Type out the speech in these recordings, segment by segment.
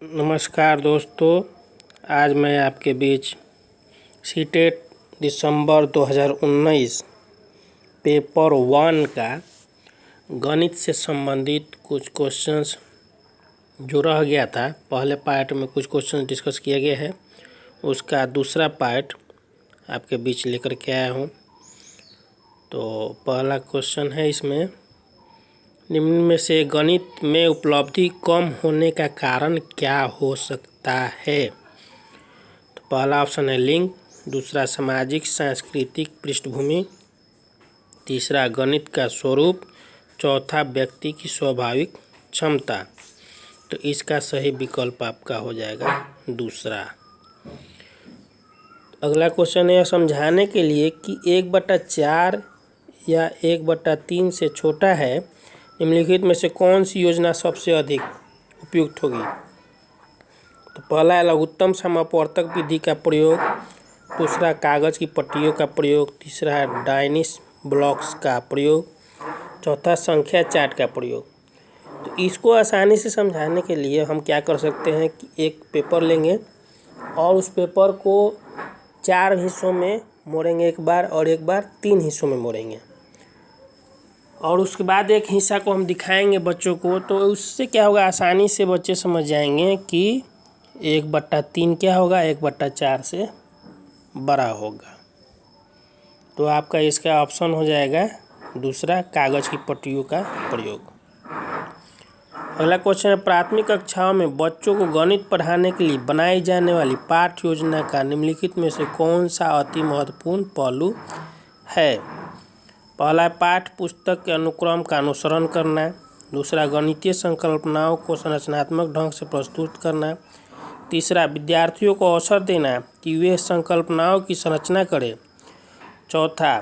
नमस्कार दोस्तों, आज मैं आपके बीच सीटेट दिसंबर 2019 पेपर 1 का गणित से संबंधित कुछ क्वेश्चंस जो रह गया था। पहले पार्ट में कुछ क्वेश्चंस डिस्कस किया गया है, उसका दूसरा पार्ट आपके बीच लेकर के आया हूँ। तो पहला क्वेश्चन है इसमें, निम्न में से गणित में उपलब्धि कम होने का कारण क्या हो सकता है। तो पहला ऑप्शन है लिंग, दूसरा सामाजिक सांस्कृतिक पृष्ठभूमि, तीसरा गणित का स्वरूप, चौथा व्यक्ति की स्वाभाविक क्षमता। तो इसका सही विकल्प आपका हो जाएगा दूसरा। अगला क्वेश्चन है, समझाने के लिए कि 1/4 या 1/3 से छोटा है, निम्नलिखित में से कौन सी योजना सबसे अधिक उपयुक्त होगी। तो पहला है लघुत्तम समापवर्तक विधि का प्रयोग, दूसरा कागज़ की पट्टियों का प्रयोग, तीसरा है डायनिस ब्लॉक्स का प्रयोग, चौथा संख्या चार्ट का प्रयोग। तो इसको आसानी से समझाने के लिए हम क्या कर सकते हैं कि एक पेपर लेंगे और उस पेपर को 4 हिस्सों में मोड़ेंगे एक बार, और एक बार 3 हिस्सों में मोड़ेंगे, और उसके बाद एक हिस्सा को हम दिखाएंगे बच्चों को। तो उससे क्या होगा, आसानी से बच्चे समझ जाएंगे कि 1/3 क्या होगा, 1/4 से बड़ा होगा। तो आपका इसका ऑप्शन हो जाएगा दूसरा, कागज़ की पट्टियों का प्रयोग। अगला क्वेश्चन है, प्राथमिक कक्षाओं में बच्चों को गणित पढ़ाने के लिए बनाई जाने वाली पाठ्य योजना का निम्नलिखित में से कौन सा अति महत्वपूर्ण पहलू है। पहला है पाठ्य पुस्तक के अनुक्रम का अनुसरण करना, दूसरा गणितीय संकल्पनाओं को संरचनात्मक ढंग से प्रस्तुत करना, तीसरा विद्यार्थियों को अवसर देना कि वे संकल्पनाओं की संरचना करें, चौथा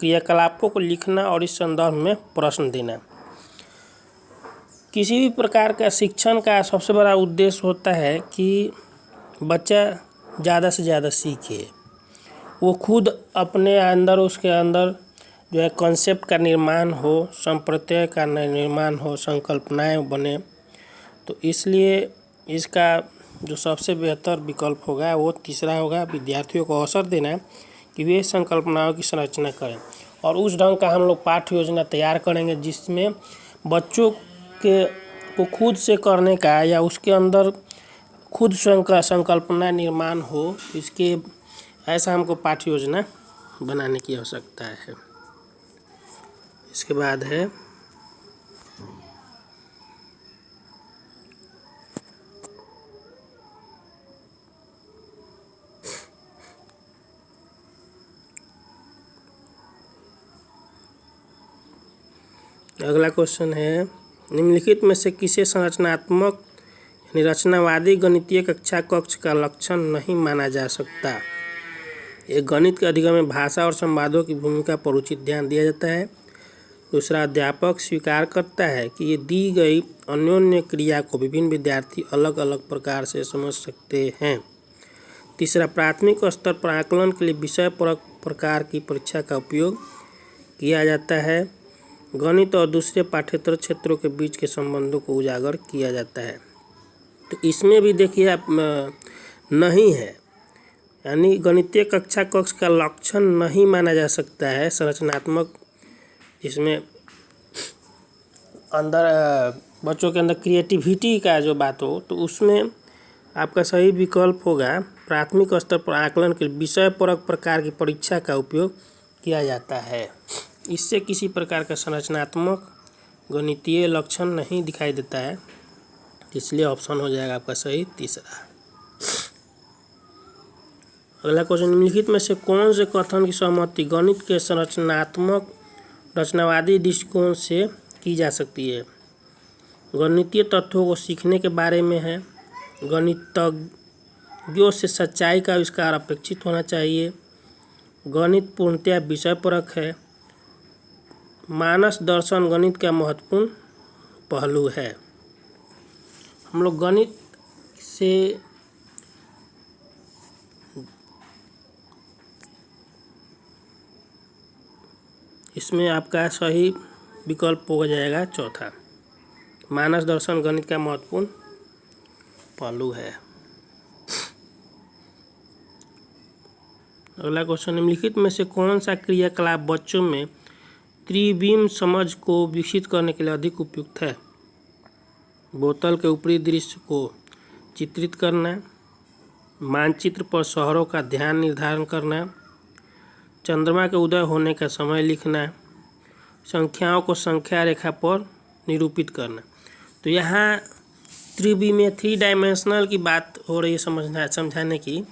क्रियाकलापों को लिखना और इस संदर्भ में प्रश्न देना। किसी भी प्रकार का शिक्षण का सबसे बड़ा उद्देश्य होता है कि बच्चा ज़्यादा से ज़्यादा सीखे, वो खुद अपने अंदर, उसके अंदर जो है कॉन्सेप्ट का निर्माण हो, संप्रत्यय का निर्माण हो, संकल्पनाएं बने। तो इसलिए इसका जो सबसे बेहतर विकल्प होगा वो तीसरा होगा, विद्यार्थियों को अवसर देना कि वे संकल्पनाओं की संरचना करें, और उस ढंग का हम लोग पाठ्य योजना तैयार करेंगे जिसमें बच्चों के को खुद से करने का या उसके अंदर खुद स्वयं का संकल्पना निर्माण हो, इसके ऐसा हमको पाठ्य योजना बनाने की आवश्यकता है। इसके बाद है अगला क्वेश्चन है, निम्नलिखित में से किसे संरचनात्मक यानी रचनावादी गणितीय कक्षा कक्ष का लक्षण नहीं माना जा सकता। एक गणित के अधिगम में भाषा और संवादों की भूमिका पर उचित ध्यान दिया जाता है। दूसरा, अध्यापक स्वीकार करता है कि ये दी गई अन्योन्य क्रिया को विभिन्न विद्यार्थी अलग अलग प्रकार से समझ सकते हैं। तीसरा, प्राथमिक स्तर पर आकलन के लिए विषय परक प्रकार की परीक्षा का उपयोग किया जाता है। गणित और दूसरे पाठ्येतर क्षेत्रों के बीच के संबंधों को उजागर किया जाता है। तो इसमें भी देखिए आप नहीं है, यानी गणितीय कक्षा कक्ष का लक्षण नहीं माना जा सकता है संरचनात्मक, जिसमें अंदर बच्चों के अंदर क्रिएटिविटी का जो बात हो, तो उसमें आपका सही विकल्प होगा प्राथमिक स्तर पर आकलन के विषय परक प्रकार की परीक्षा का उपयोग किया जाता है। इससे किसी प्रकार का संरचनात्मक गणितीय लक्षण नहीं दिखाई देता है, इसलिए ऑप्शन हो जाएगा आपका सही तीसरा। अगला क्वेश्चन, निम्नलिखित में से कौन से कथन की सहमति गणित के संरचनात्मक रचनावादी दृष्टिकोण से की जा सकती है। गणितीय तत्वों को सीखने के बारे में है, गणितज्ञों से सच्चाई का आविष्कार अपेक्षित होना चाहिए, गणित पूर्णतया विषय परक है, मानस दर्शन गणित का महत्वपूर्ण पहलू है। हम लोग गणित से इसमें आपका सही विकल्प हो जाएगा चौथा, मानस दर्शन गणित का महत्वपूर्ण पहलू है। अगला क्वेश्चन, निम्नलिखित में से कौन सा क्रियाकलाप बच्चों में त्रिविम समझ को विकसित करने के लिए अधिक उपयुक्त है? बोतल के ऊपरी दृश्य को चित्रित करना, मानचित्र पर शहरों का ध्यान निर्धारण करना, चंद्रमा के उदय होने का समय लिखना, संख्याओं को संख्या रेखा पर निरूपित करना। तो यहाँ त्रिविमीय 3 डायमेंशनल की बात हो रही है समझाने की।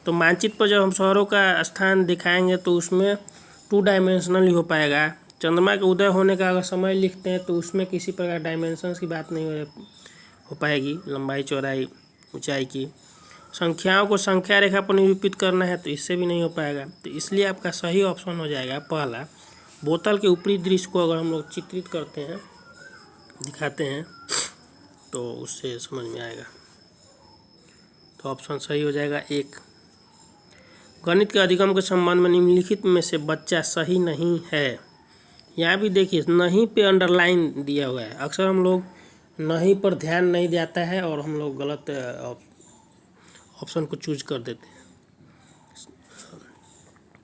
तो मानचित्र पर जब हम शहरों का स्थान दिखाएंगे तो उसमें 2 डायमेंशनल ही हो पाएगा। चंद्रमा के उदय होने का अगर समय लिखते हैं तो उसमें किसी प्रकार डायमेंशंस की बात नहीं हो पाएगी, लंबाई चौड़ाई ऊंचाई की। संख्याओं को संख्या रेखा पर निरूपित करना है तो इससे भी नहीं हो पाएगा। तो इसलिए आपका सही ऑप्शन हो जाएगा पहला, बोतल के ऊपरी दृश्य को अगर हम लोग चित्रित करते हैं, दिखाते हैं, तो उससे समझ में आएगा। तो ऑप्शन सही हो जाएगा 1। गणित के अधिगम के संबंध में निम्नलिखित में से बच्चा सही नहीं है। यहाँ भी देखिए नहीं पे अंडरलाइन दिया हुआ है। अक्सर हम लोग नहीं पर ध्यान नहीं जाता है और हम लोग गलत ऑप्शन को चूज कर देते हैं।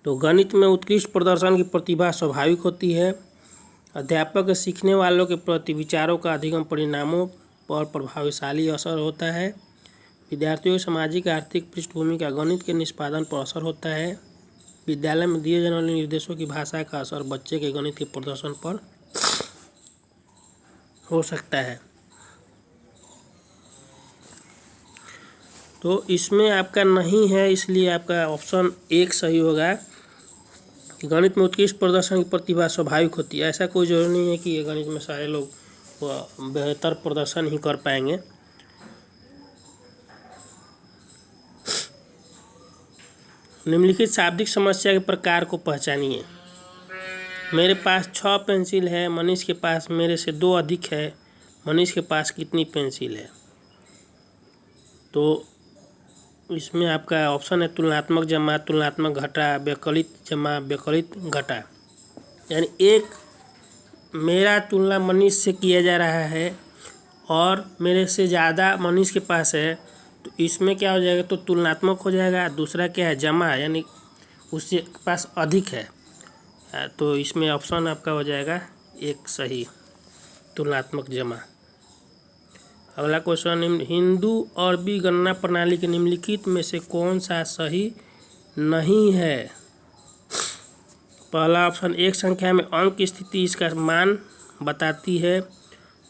तो गणित में उत्कृष्ट प्रदर्शन की प्रतिभा स्वाभाविक होती है। अध्यापक के सीखने वालों के प्रति विचारों का अधिगम परिणामों पर प्रभावशाली असर होता है। विद्यार्थियों की सामाजिक आर्थिक पृष्ठभूमि का गणित के निष्पादन पर असर होता है। विद्यालय में दिए जाने वाले निर्देशों की भाषा का असर बच्चे के गणित के प्रदर्शन पर हो सकता है। तो इसमें आपका नहीं है, इसलिए आपका ऑप्शन 1 सही होगा कि गणित में उत्कृष्ट प्रदर्शन की प्रतिभा स्वाभाविक होती है। ऐसा कोई जरूरी नहीं है कि ये गणित में सारे लोग बेहतर प्रदर्शन ही कर पाएंगे। निम्नलिखित शाब्दिक समस्या के प्रकार को पहचानिए। मेरे पास 6 पेंसिल है, मनीष के पास मेरे से 2 अधिक है, मनीष के पास कितनी पेंसिल है? तो इसमें आपका ऑप्शन है तुलनात्मक जमा, तुलनात्मक घटा, व्यकलित जमा, व्यकलित घटा। यानी एक मेरा तुलना मनीष से किया जा रहा है और मेरे से ज़्यादा मनीष के पास है, तो इसमें क्या हो जाएगा? तो तुलनात्मक हो जाएगा। दूसरा क्या है? जमा, यानी उसके पास अधिक है। तो इसमें ऑप्शन आपका हो जाएगा 1 सही, तुलनात्मक जमा। अगला क्वेश्चन, हिंदू अरबी गणना प्रणाली के निम्नलिखित में से कौन सा सही नहीं है? पहला ऑप्शन, एक संख्या में अंक की स्थिति इसका मान बताती है।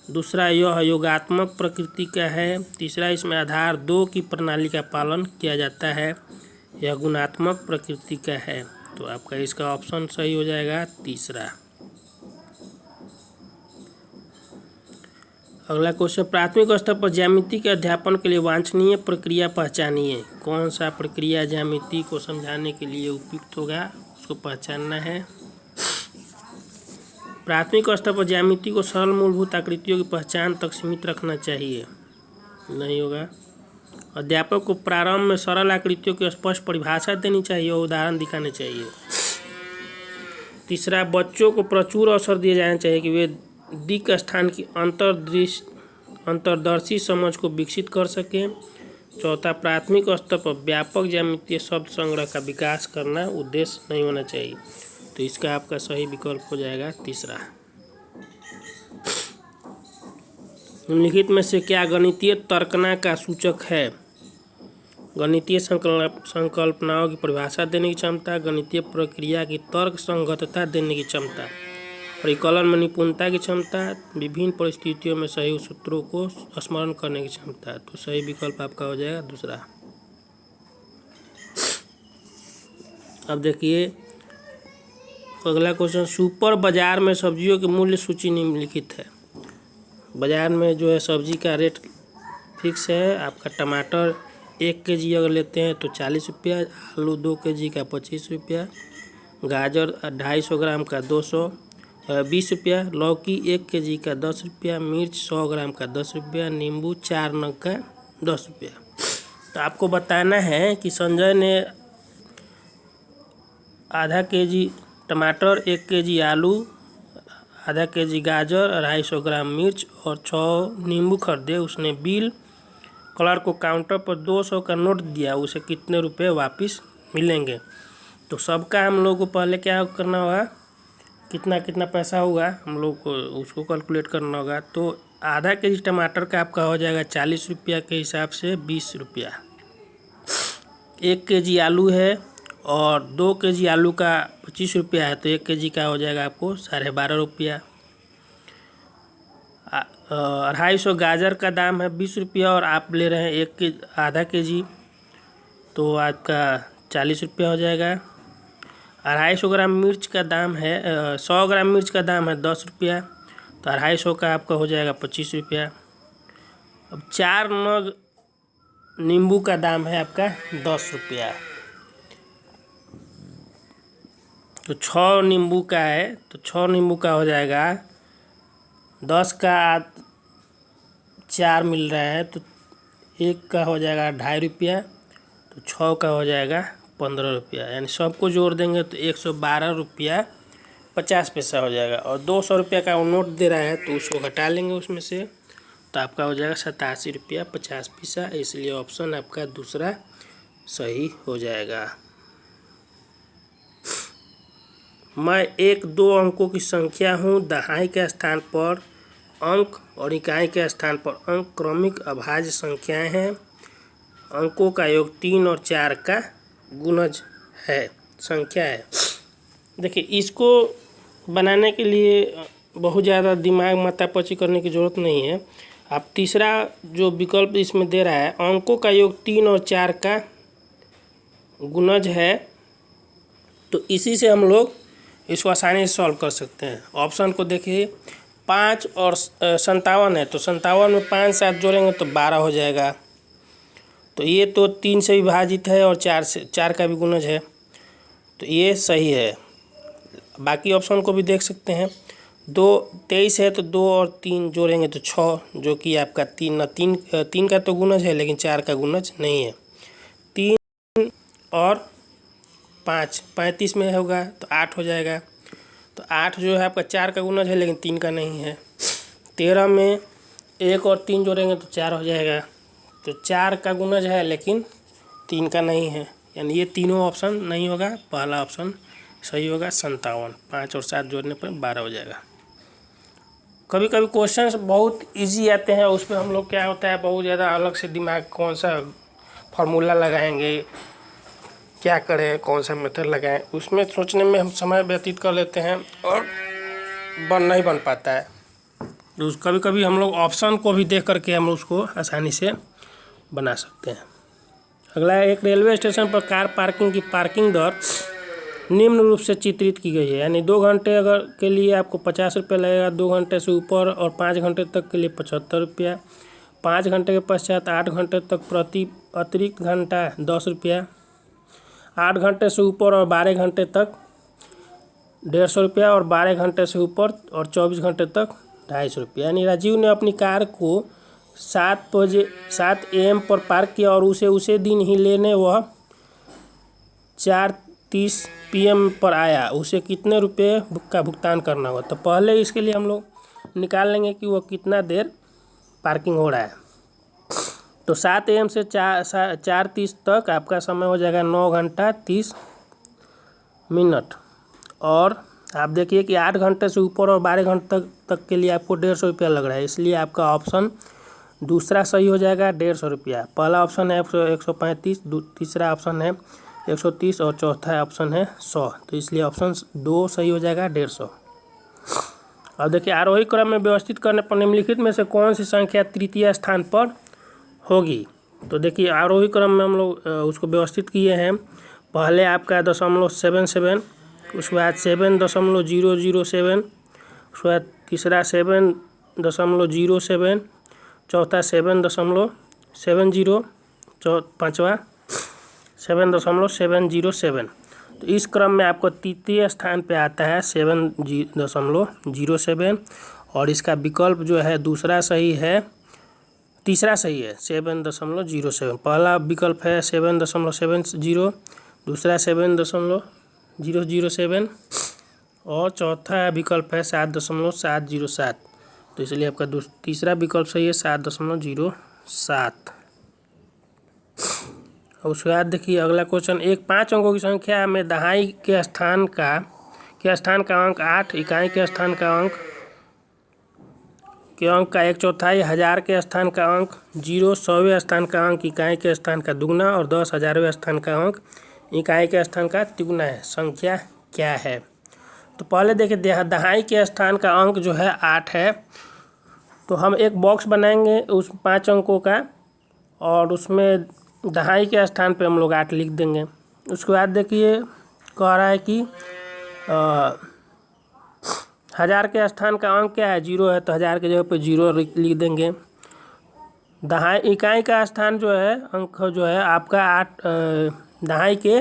दूसरा, यह योगात्मक प्रकृति का है। तीसरा, इसमें आधार 2 की प्रणाली का पालन किया जाता है। यह गुणात्मक प्रकृति का है। तो आपका इसका ऑप्शन सही हो जाएगा 3रा। अगला क्वेश्चन, प्राथमिक स्तर पर ज्यामिति के अध्यापन के लिए वांछनीय प्रक्रिया पहचानिए। कौन सा प्रक्रिया ज्यामिति को समझाने के लिए उपयुक्त होगा, उसको पहचानना है। प्राथमिक स्तर पर ज्यामिति को सरल मूलभूत आकृतियों की पहचान तक सीमित रखना चाहिए, नहीं होगा। अध्यापक को प्रारंभ में सरल आकृतियों की स्पष्ट परिभाषा देनी चाहिए और उदाहरण दिखाने चाहिए। तीसरा, बच्चों को प्रचुर अवसर दिए जाना चाहिए कि वे दिक् स्थान की अंतर्दर्शी समझ को विकसित कर सकें। चौथा, प्राथमिक स्तर पर व्यापक ज्यामितीय शब्द संग्रह का विकास करना उद्देश्य नहीं होना चाहिए। तो इसका आपका सही विकल्प हो जाएगा 3रा। निम्नलिखित में से क्या गणितीय तर्कना का सूचक है? गणितीय संकल्पनाओं की परिभाषा देने की क्षमता, गणितीय प्रक्रिया की तर्क संगतता देने की क्षमता, परिकलन में निपुणता की क्षमता, विभिन्न परिस्थितियों में सही सूत्रों को स्मरण करने की क्षमता। तो सही विकल्प आपका हो जाएगा 2रा। अब देखिए अगला क्वेश्चन, सुपर बाजार में सब्जियों की मूल्य सूची निम्नलिखित है। बाजार में जो है सब्जी का रेट फिक्स है। आपका टमाटर 1 kg अगर लेते हैं तो 40 रुपया, आलू 2 kg का 25 रुपया, गाजर 250 ग्राम का 20 रुपया, लौकी 1 kg का 10 रुपया, मिर्च 100 ग्राम का 10 रुपया, नींबू 4 नग का 10 रुपया। तो आपको बताना है कि संजय ने आधा kg टमाटर, 1 kg आलू, आधा kg गाजर, 250 ग्राम मिर्च और 6 नींबू खरीदे। उसने बिल क्लर्क को काउंटर पर 200 का नोट दिया, उसे कितने रुपए वापस मिलेंगे। तो सबका हम लोग को पहले क्या करना होगा, कितना कितना पैसा होगा हम लोग को उसको कैलकुलेट करना होगा। तो आधा केजी टमाटर का आपका हो जाएगा 40 रुपया के हिसाब से 20 रुपया। 1 केजी आलू है और 2 केजी आलू का 25 रुपया है, तो 1 केजी का हो जाएगा आपको 12.5 रुपया। 250 गाजर का दाम है 20 रुपया और आप ले रहे हैं आधा केजी, तो आपका 40 रुपया हो जाएगा। 250 ग्राम मिर्च का दाम है 100 ग्राम मिर्च का दाम है 10 रुपया, तो 250 का आपका हो जाएगा 25 रुपया। अब 4 नग नींबू का दाम है आपका 10 रुपया, तो 6 नींबू का है, तो 6 नींबू का हो जाएगा 10 का 4 मिल रहा है, तो 1 का हो जाएगा 2.5 रुपया, तो 6 का हो जाएगा 15 रुपया। यानी सबको जोड़ देंगे तो 112 रुपया 50 पैसा हो जाएगा। और 200 रुपया का वो नोट दे रहा है, तो उसको घटा लेंगे उसमें से, तो आपका हो जाएगा 87 रुपया 50 पैसा। इसलिए ऑप्शन आपका दूसरा सही हो जाएगा। मैं 1-2 अंकों की संख्या हूँ, दहाई के स्थान पर अंक और इकाई के स्थान पर अंक क्रमिक अभाज्य संख्याएं हैं। अंकों का योग 3 और 4 का गुणज है, संख्या है। देखिए, इसको बनाने के लिए बहुत ज़्यादा दिमाग माथापच्ची करने की ज़रूरत नहीं है। आप तीसरा जो विकल्प इसमें दे रहा है, अंकों का योग 3 और 4 का गुणज है, तो इसी से हम लोग इसको आसानी से सॉल्व कर सकते हैं। ऑप्शन को देखिए, 5 और 57 है, तो 57 में 5 साथ जोड़ेंगे तो 12 हो जाएगा। तो ये तो 3 से विभाजित है और 4 का भी गुणज है, तो ये सही है। बाकी ऑप्शन को भी देख सकते हैं। 23 है, तो 2 और 3 जोड़ेंगे तो 6, जो कि आपका 3 का तो गुणज है, लेकिन 4 का गुणज नहीं है। 3 और 5 35 में होगा, तो 8 हो जाएगा। तो 8 जो है आपका 4 का गुणज है, लेकिन 3 का नहीं है। 13 में 1 और 3 जोड़ेंगे तो 4 हो जाएगा। तो 4 का गुणज है, लेकिन 3 का नहीं है, यानी ये तीनों ऑप्शन नहीं होगा। पहला ऑप्शन सही होगा 57। 5 और 7 जोड़ने पर 12 हो जाएगा। कभी कभी क्वेश्चंस बहुत इजी आते हैं, उस पर हम लोग क्या होता है, बहुत ज़्यादा अलग से दिमाग, कौन सा फार्मूला लगाएंगे, क्या करें, कौन सा मेथड लगाएं, उसमें सोचने में हम समय व्यतीत कर लेते हैं और नहीं बन पाता है। तो कभी कभी हम लोग ऑप्शन को भी देख करके हम उसको आसानी से बना सकते हैं। अगला, एक रेलवे स्टेशन पर कार पार्किंग की पार्किंग दर निम्न रूप से चित्रित की गई है। यानी 2 घंटे अगर के लिए आपको 50 रुपये लगेगा, 2 घंटे से ऊपर और 5 घंटे तक के लिए 75 रुपया, 5 घंटे के पश्चात 8 घंटे तक प्रति अतिरिक्त घंटा 10 रुपया, 8 घंटे से ऊपर और 12 घंटे तक 150 रुपया, और 12 घंटे से ऊपर और 24 घंटे तक 250 रुपया। यानी राजीव ने अपनी कार को 7 AM पर पार्क किया और उसे दिन ही लेने वह 4:30 PM पर आया। उसे कितने रुपये का भुगतान करना होगा। तो पहले इसके लिए हम लोग निकाल लेंगे कि वह कितना देर पार्किंग हो रहा है। तो 7 AM से 4:30 तक आपका समय हो जाएगा 9 घंटा 30 मिनट। और आप देखिए कि 8 घंटे से ऊपर और 12 घंटे तक के लिए आपको 150 रुपया लग रहा है, इसलिए आपका ऑप्शन दूसरा सही हो जाएगा 150 रुपया। पहला ऑप्शन है 135, तीसरा ऑप्शन है 130 और चौथा ऑप्शन है 100। तो इसलिए ऑप्शन 2 सही हो जाएगा 150। अब देखिए, आरोही क्रम में व्यवस्थित करने पर निम्नलिखित में से कौन सी संख्या तृतीय स्थान पर होगी। तो देखिए, आरोही क्रम में हम लोग उसको व्यवस्थित किए हैं। पहले आपका 0.77, उसके बाद 7.007, उसके बाद तीसरा 7.07, चौथा 7.70, पाँचवा 7.707। तो इस क्रम में आपको तृतीय स्थान पे आता है 7.07, और इसका विकल्प जो है दूसरा सही है, तीसरा सही है 7.07। पहला विकल्प है 7.70, दूसरा 7.007 और चौथा विकल्प है 7.707। तो इसलिए आपका तीसरा विकल्प सही है 7.07। उसके बाद देखिए अगला क्वेश्चन, एक 5 अंकों की संख्या में दहाई के स्थान का अंक 8, इकाई के स्थान का अंक का 1/4, हजार के स्थान का अंक 0, 100वें स्थान का अंक इकाई के स्थान का दुगना और 10,000वें स्थान का अंक इकाई के स्थान का तिगुना है, संख्या क्या है? तो पहले देखिए दहाई के स्थान का अंक जो है 8 है, तो हम एक बॉक्स बनाएंगे उस 5 अंकों का और उसमें दहाई के स्थान पे हम लोग 8 लिख देंगे। उसके बाद देखिए कह रहा है कि हजार के स्थान का अंक क्या है? 0 है, तो हजार के जगह पे 0 लिख देंगे। दहाई इकाई का स्थान जो है अंक जो है आपका 8 दहाई के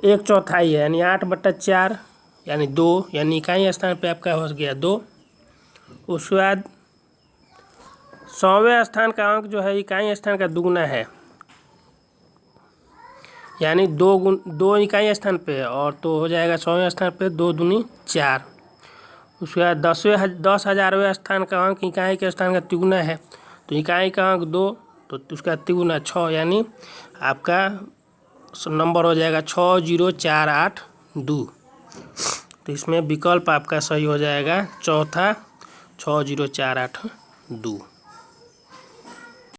1/4 है, यानी 8/4 यानी 2, यानी इकाई स्थान पे आपका हो गया 2। उसके बाद 100वें स्थान का अंक जो है इकाई स्थान का दुगना है, यानी 2 इकाई स्थान पे है और तो हो जाएगा 100वें स्थान पे 2 दूनी 4। उसके बाद 10,000वें स्थान का अंक इकाई के स्थान का तिगुना है, तो इकाई का अंक 2 तो उसका तिगुना 6, यानी आपका नंबर हो जाएगा 6048 तो इसमें विकल्प आपका सही हो जाएगा चौथा 6048।